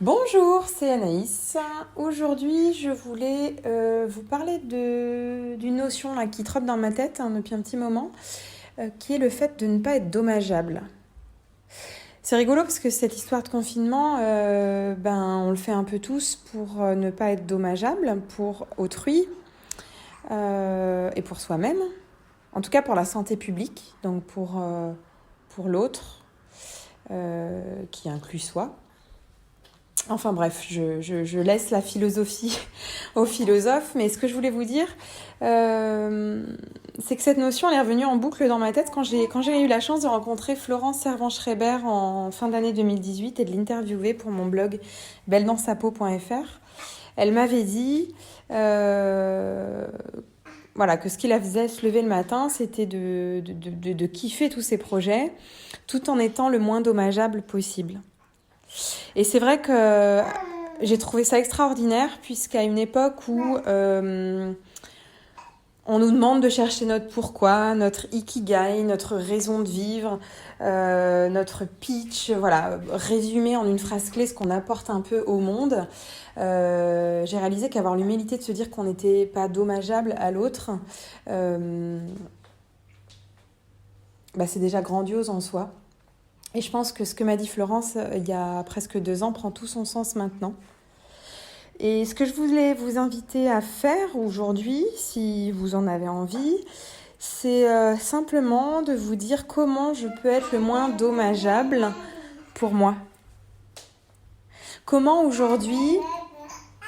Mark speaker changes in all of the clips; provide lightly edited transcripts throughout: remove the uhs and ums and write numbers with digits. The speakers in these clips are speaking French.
Speaker 1: Bonjour, c'est Anaïs. Aujourd'hui, je voulais vous parler d'une notion là, qui trotte dans ma tête depuis un petit moment, qui est le fait de ne pas être dommageable. C'est rigolo parce que cette histoire de confinement, on le fait un peu tous pour ne pas être dommageable pour autrui et pour soi-même. En tout cas pour la santé publique, donc pour l'autre, qui inclut soi. Enfin bref, je laisse la philosophie aux philosophes, mais ce que je voulais vous dire, c'est que cette notion elle est revenue en boucle dans ma tête quand j'ai eu la chance de rencontrer Florence Servan-Schreiber en fin d'année 2018 et de l'interviewer pour mon blog belledansapeau.fr. Elle m'avait dit que ce qui la faisait se lever le matin, c'était de kiffer tous ses projets, tout en étant le moins dommageable possible. Et c'est vrai que j'ai trouvé ça extraordinaire puisqu'à une époque où on nous demande de chercher notre pourquoi, notre ikigai, notre raison de vivre, notre pitch, résumer en une phrase clé ce qu'on apporte un peu au monde, j'ai réalisé qu'avoir l'humilité de se dire qu'on n'était pas dommageable à l'autre, c'est déjà grandiose en soi. Et je pense que ce que m'a dit Florence il y a presque 2 ans prend tout son sens maintenant. Et ce que je voulais vous inviter à faire aujourd'hui, si vous en avez envie, c'est simplement de vous dire comment je peux être le moins dommageable pour moi. Comment aujourd'hui,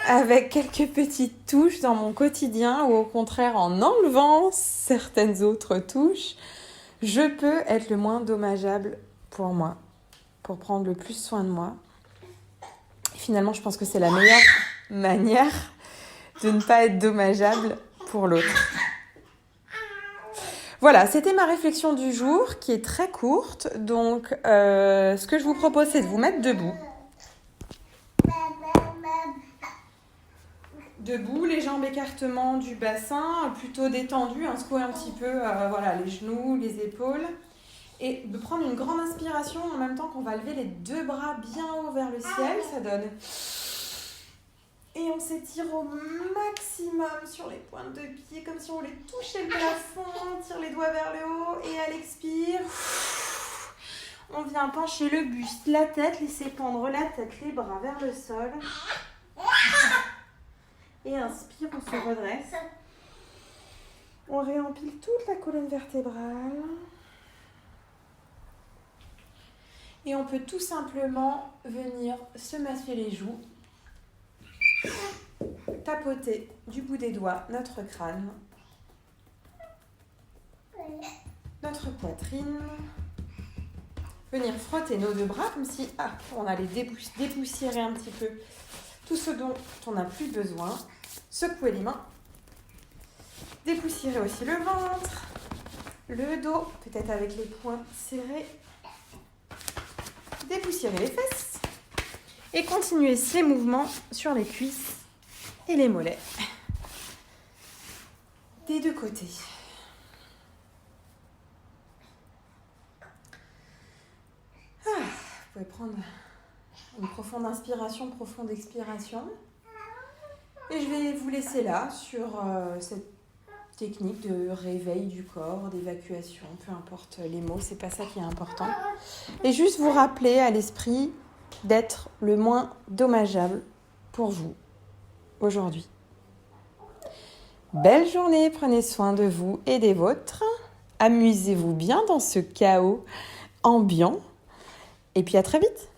Speaker 1: avec quelques petites touches dans mon quotidien, ou au contraire en enlevant certaines autres touches, je peux être le moins dommageable pour moi, pour prendre le plus soin de moi. Et finalement, je pense que c'est la meilleure manière de ne pas être dommageable pour l'autre. Voilà, c'était ma réflexion du jour qui est très courte. Donc, ce que je vous propose, c'est de vous mettre debout. Debout, les jambes écartement du bassin, plutôt détendues, secouer un petit peu les genoux, les épaules. Et de prendre une grande inspiration en même temps qu'on va lever les 2 bras bien haut vers le ciel, ça donne. Et on s'étire au maximum sur les pointes de pied, comme si on voulait toucher le plafond, on tire les doigts vers le haut et à l'expire, on vient pencher le buste, la tête, laisser pendre la tête, les bras vers le sol. Et inspire, on se redresse. On réempile toute la colonne vertébrale. Et on peut tout simplement venir se masser les joues, tapoter du bout des doigts notre crâne, notre poitrine, venir frotter nos 2 bras comme si on allait dépoussiérer un petit peu tout ce dont on n'a plus besoin, secouer les mains, dépoussiérer aussi le ventre, le dos, peut-être avec les poings serrés, dépoussiérer les fesses et continuer ces mouvements sur les cuisses et les mollets des 2 côtés. Vous pouvez prendre une profonde inspiration, profonde expiration. Et je vais vous laisser là sur cette technique de réveil du corps, d'évacuation, peu importe les mots, c'est pas ça qui est important. Et juste vous rappeler à l'esprit d'être le moins dommageable pour vous aujourd'hui. Belle journée, prenez soin de vous et des vôtres. Amusez-vous bien dans ce chaos ambiant. Et puis à très vite.